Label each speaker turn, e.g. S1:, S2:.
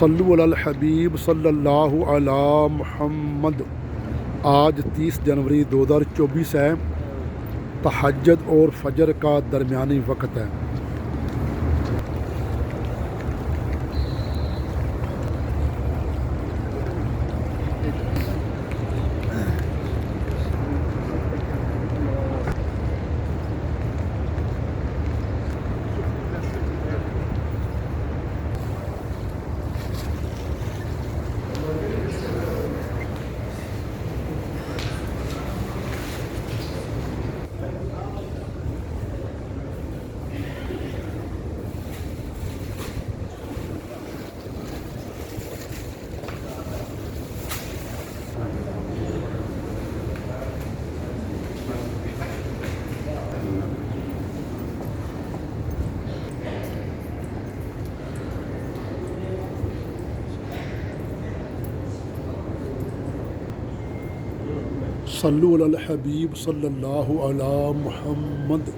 S1: सल्लु अलल हबीब सल्लल्लाहु अला मुहम्मद। आज 30 जनवरी 2024 है। तहज्जुद और फजर का दरमियानी वक्त है। सल्लु अलल हबीब सल्लल्लाहु अला मुहम्मद।